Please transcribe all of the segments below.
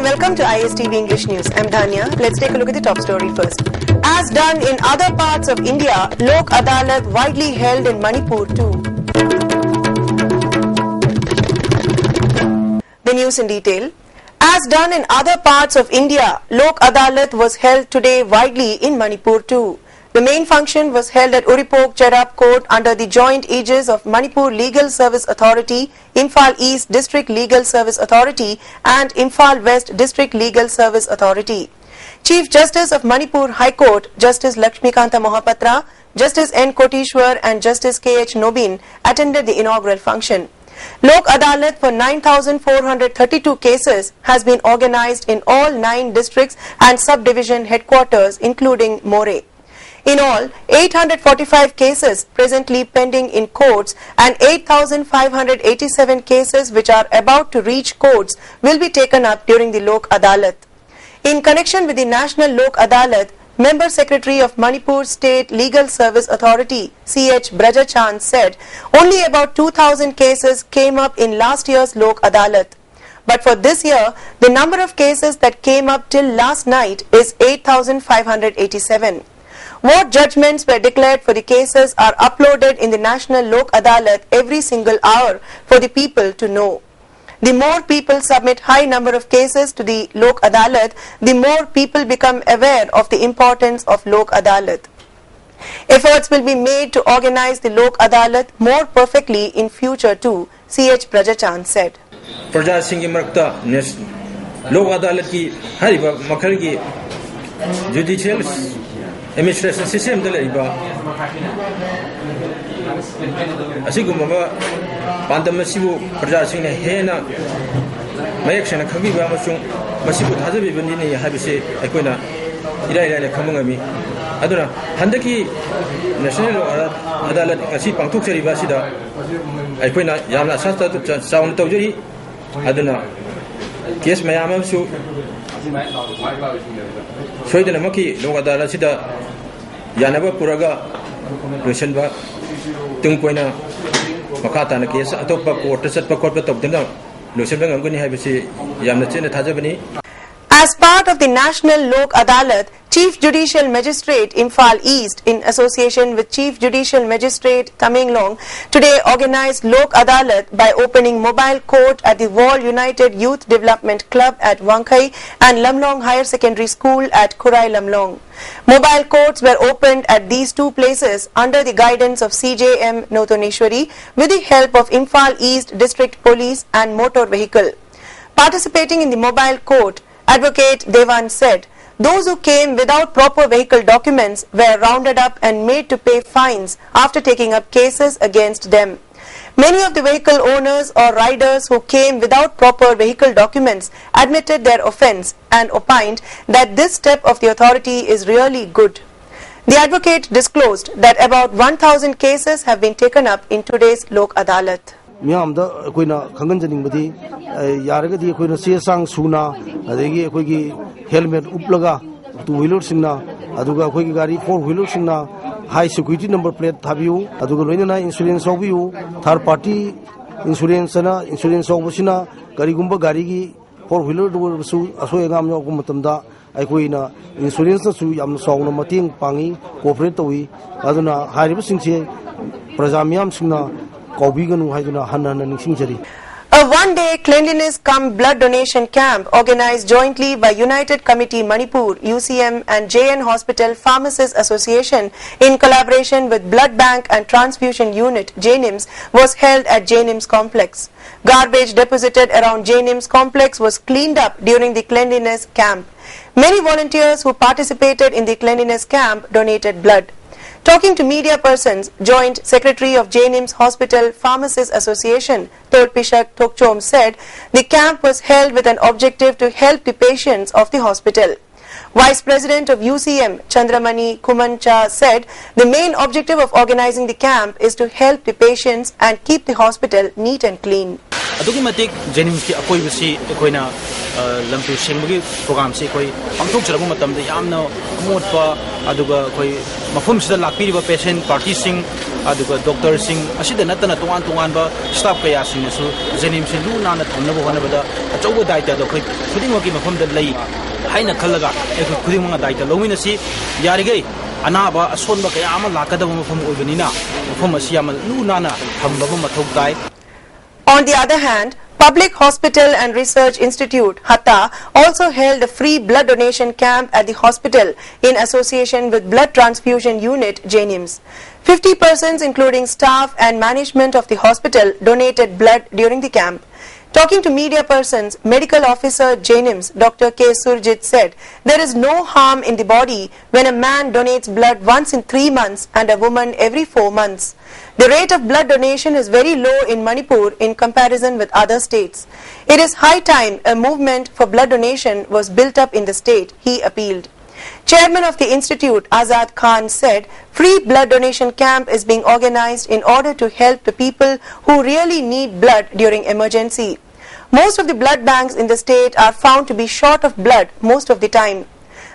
Welcome to ISTV English News. I'm Dhanya. Let's take a look at the top story first. As done in other parts of India, Lok Adalat widely held in Manipur too. The news in detail. As done in other parts of India, Lok Adalat was held today widely in Manipur too. The main function was held at Uripok Cherab Court under the joint aegis of Manipur Legal Service Authority, Imphal East District Legal Service Authority and Imphal West District Legal Service Authority. Chief Justice of Manipur High Court, Justice Lakshmikanta Mohapatra, Justice N. Kotishwar and Justice K.H. Nobin attended the inaugural function. Lok Adalat for 9,432 cases has been organized in all 9 districts and subdivision headquarters including More. In all, 845 cases presently pending in courts and 8,587 cases which are about to reach courts will be taken up during the Lok Adalat. In connection with the National Lok Adalat, Member Secretary of Manipur State Legal Service Authority, C.H. Brajachand said only about 2,000 cases came up in last year's Lok Adalat. But for this year, the number of cases that came up till last night is 8,587. What judgments were declared for the cases are uploaded in the National Lok Adalat every single hour for the people to know. The more people submit high number of cases to the Lok Adalat, the more people become aware of the importance of Lok Adalat. Efforts will be made to organize the Lok Adalat more perfectly in future too, C.H. Brajachand said. Praja Singh Marakta Lok Adalat ki hariba makhal ki judicial administration system de laiba asigumaba pandamasibu praja singh ne hena mayaksana khabiba amasung masibu thajabibani ne habise akoina irai khamangami aduna handaki national adalat asi pangthokchariba sida akoina yamna sasta sound tawjari aduna case mayamasu soidana maki Lok Adalat sida yanaba puraga losenba tungkoina makata na case atopa court satpa court tobdana losenba nganguni habisi yamna chena thajabani. As part of the National Lok Adalat, Chief Judicial Magistrate Imphal East in association with Chief Judicial Magistrate Tamenglong today organized Lok Adalat by opening mobile court at the Wall United Youth Development Club at Wangkai and Lamlong Higher Secondary School at Kurai Lamlong. Mobile courts were opened at these two places under the guidance of CJM Notoneshwari with the help of Imphal East District Police and Motor Vehicle. Participating in the mobile court, Advocate Devan said, those who came without proper vehicle documents were rounded up and made to pay fines after taking up cases against them. Many of the vehicle owners or riders who came without proper vehicle documents admitted their offence and opined that this step of the authority is really good. The advocate disclosed that about 1,000 cases have been taken up in today's Lok Adalat. Miamda koina khangan janing badi yaragadi koina sesang suna adegi koigi helmet uplaga two wheeler singna aduga koigi gari four wheeler singna high security number plate thabiu aduga loina insurance obiu third party insurance na insurance obusina gari gumba gari gi four wheeler du su aso engam yo matamda ai koina insurance su yam song na mating pangi cooperate towi aduna hariba singche prajamiam singna A one-day cleanliness cum blood donation camp organized jointly by United Committee Manipur, UCM and JN Hospital Pharmacists Association in collaboration with Blood Bank and Transfusion Unit, JNIMS, was held at JNIMS complex. Garbage deposited around JNIMS complex was cleaned up during the cleanliness camp. Many volunteers who participated in the cleanliness camp donated blood. Talking to media persons, Joint Secretary of JNIMS Hospital Pharmacists Association, Todpishak Tokchom said the camp was held with an objective to help the patients of the hospital. Vice President of UCM, Chandramani Kumancha, said the main objective of organizing the camp is to help the patients and keep the hospital neat and clean. lampu sengbugi program se koi pangthok charabu matam de yamna motpa aduga koi mafum sida lakpi ba patient party sing aduga doctor sing asida natana tongan ba staff kaya sing su jenim se lu na na thomna bo hona bada achogo daita do koi khuding waki mafum da lei haina khallaga e khuding ma daita lomina si yarigai anaba asonba kaya ama lakadaba mafum oibanina mafum asi ama lu na na thamba ba mathok dai. On the other hand, Public Hospital and Research Institute, Hatta, also held a free blood donation camp at the hospital in association with Blood Transfusion Unit, JNIMS. 50 persons, including staff and management of the hospital, donated blood during the camp. Talking to media persons, Medical Officer JNIMS, Dr. K. Surjit said, there is no harm in the body when a man donates blood once in 3 months and a woman every 4 months. The rate of blood donation is very low in Manipur in comparison with other states. It is high time a movement for blood donation was built up in the state, he appealed. Chairman of the institute, Azad Khan, said, free blood donation camp is being organized in order to help the people who really need blood during emergency. Most of the blood banks in the state are found to be short of blood most of the time.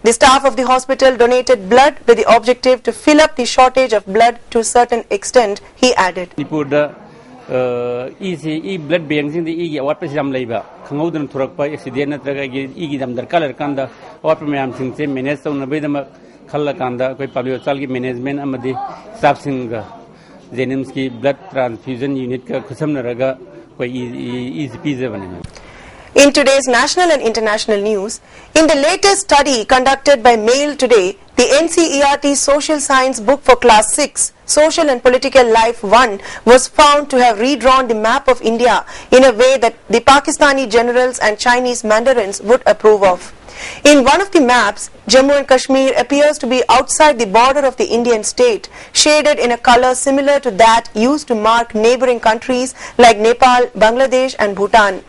The staff of the hospital donated blood with the objective to fill up the shortage of blood to a certain extent, he added. Blood banks in the E. What President Labor, Kangodan Turapa, accident, Egidam, the color kanda, what Pram Sing, Minister on the Bedam, Kalakanda, Pablo Salgi management, Amadi, Sapsinga, Zenimski, blood transfusion unit, Kusamnaraga, easy pizza. In today's national and international news, in the latest study conducted by Mail Today, the NCERT Social Science book for Class 6, Social and Political Life 1, was found to have redrawn the map of India in a way that the Pakistani generals and Chinese mandarins would approve of. In one of the maps, Jammu and Kashmir appears to be outside the border of the Indian state, shaded in a color similar to that used to mark neighboring countries like Nepal, Bangladesh and Bhutan.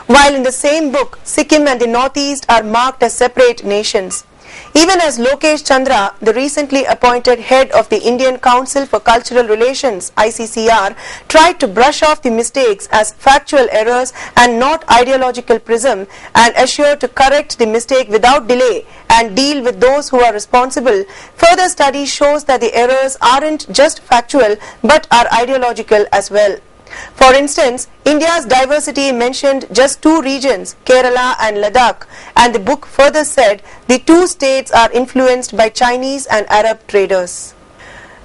While in the same book, Sikkim and the Northeast are marked as separate nations. Even as Lokesh Chandra, the recently appointed head of the Indian Council for Cultural Relations, ICCR, tried to brush off the mistakes as factual errors and not ideological prism and assured to correct the mistake without delay and deal with those who are responsible, further study shows that the errors aren't just factual but are ideological as well. For instance, India's diversity mentioned just 2 regions, Kerala and Ladakh, and the book further said the 2 states are influenced by Chinese and Arab traders.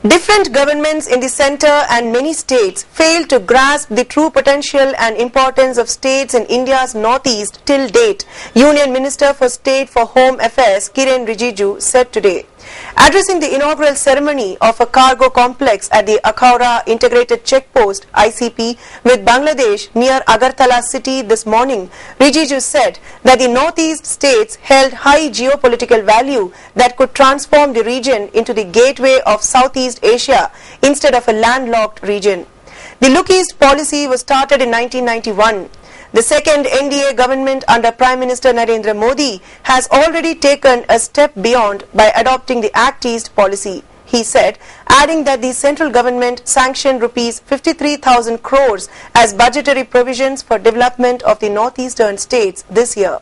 Different governments in the centre and many states failed to grasp the true potential and importance of states in India's northeast till date, Union Minister for State for Home Affairs Kiren Rijiju said today. Addressing the inaugural ceremony of a cargo complex at the Akhaura Integrated Checkpost (ICP) with Bangladesh near Agartala city this morning, Rijiju said that the northeast states held high geopolitical value that could transform the region into the gateway of Southeast Asia instead of a landlocked region. The Look East policy was started in 1991. The second NDA government under Prime Minister Narendra Modi has already taken a step beyond by adopting the Act East policy, he said, adding that the central government sanctioned Rs 53,000 crores as budgetary provisions for development of the northeastern states this year.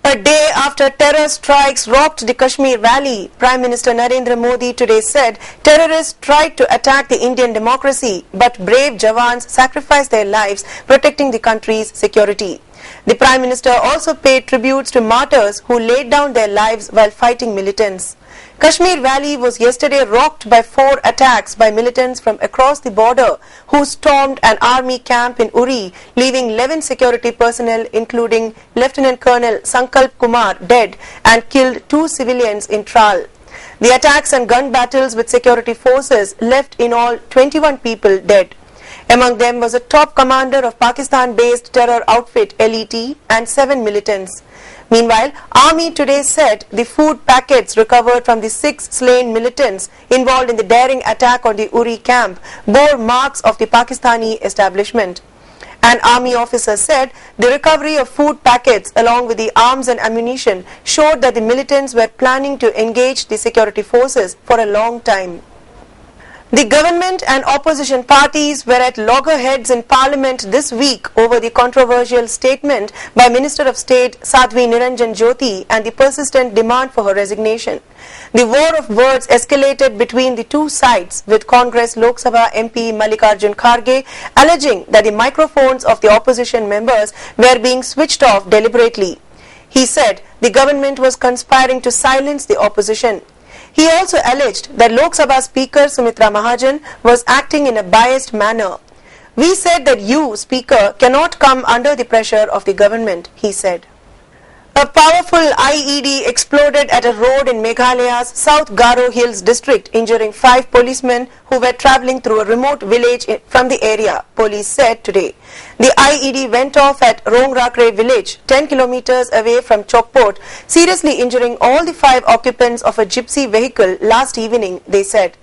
A day after terror strikes rocked the Kashmir Valley, Prime Minister Narendra Modi today said terrorists tried to attack the Indian democracy, but brave Jawans sacrificed their lives protecting the country's security. The Prime Minister also paid tributes to martyrs who laid down their lives while fighting militants. Kashmir Valley was yesterday rocked by 4 attacks by militants from across the border who stormed an army camp in Uri, leaving 11 security personnel including Lieutenant Colonel Sankalp Kumar dead and killed 2 civilians in Tral. The attacks and gun battles with security forces left in all 21 people dead. Among them was a top commander of Pakistan-based terror outfit LET and 7 militants. Meanwhile, Army today said the food packets recovered from the 6 slain militants involved in the daring attack on the Uri camp bore marks of the Pakistani establishment. An Army officer said the recovery of food packets along with the arms and ammunition showed that the militants were planning to engage the security forces for a long time. The government and opposition parties were at loggerheads in Parliament this week over the controversial statement by Minister of State Sadhvi Niranjan Jyoti and the persistent demand for her resignation. The war of words escalated between the two sides, with Congress Lok Sabha MP Mallikarjun Kharge alleging that the microphones of the opposition members were being switched off deliberately. He said the government was conspiring to silence the opposition. He also alleged that Lok Sabha Speaker Sumitra Mahajan was acting in a biased manner. We said that you, Speaker, cannot come under the pressure of the government, he said. A powerful IED exploded at a road in Meghalaya's South Garo Hills district, injuring 5 policemen who were travelling through a remote village from the area, police said today. The IED went off at Rongrakre village, 10 kilometers away from Chokport, seriously injuring all the 5 occupants of a gypsy vehicle last evening, they said.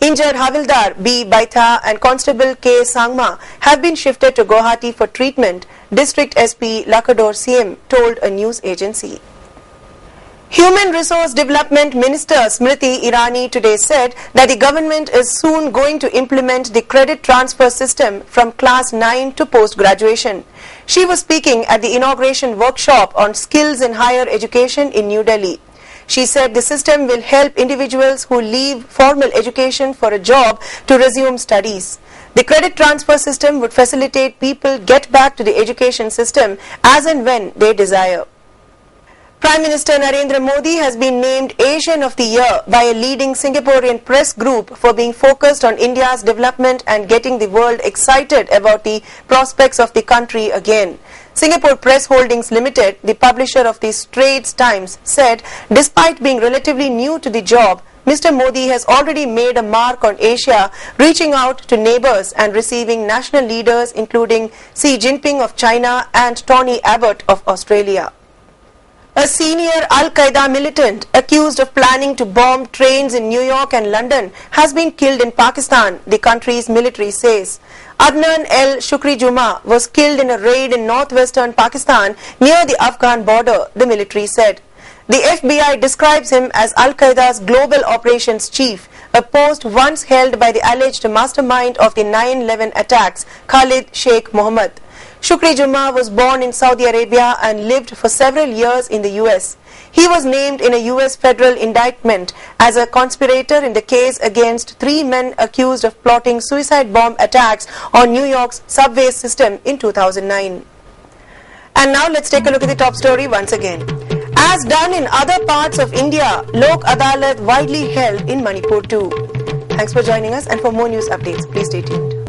Injured Havildar B. Baitha and Constable K. Sangma have been shifted to Guwahati for treatment, District SP Lakador CM told a news agency. Human Resource Development Minister Smriti Irani today said that the government is soon going to implement the credit transfer system from class 9 to post-graduation. She was speaking at the inauguration workshop on skills in higher education in New Delhi. She said the system will help individuals who leave formal education for a job to resume studies. The credit transfer system would facilitate people get back to the education system as and when they desire. Prime Minister Narendra Modi has been named Asian of the Year by a leading Singaporean press group for being focused on India's development and getting the world excited about the prospects of the country again. Singapore Press Holdings Limited, the publisher of the Straits Times, said despite being relatively new to the job, Mr. Modi has already made a mark on Asia, reaching out to neighbours and receiving national leaders including Xi Jinping of China and Tony Abbott of Australia. A senior Al-Qaeda militant accused of planning to bomb trains in New York and London has been killed in Pakistan, the country's military says. Adnan El Shukri Juma was killed in a raid in northwestern Pakistan near the Afghan border, the military said. The FBI describes him as Al-Qaeda's global operations chief, a post once held by the alleged mastermind of the 9/11 attacks, Khalid Sheikh Mohammed. Shukri Juma was born in Saudi Arabia and lived for several years in the US. He was named in a US federal indictment as a conspirator in the case against 3 men accused of plotting suicide bomb attacks on New York's subway system in 2009. And now let's take a look at the top story once again. As done in other parts of India, Lok Adalat widely held in Manipur too. Thanks for joining us, and for more news updates, please stay tuned.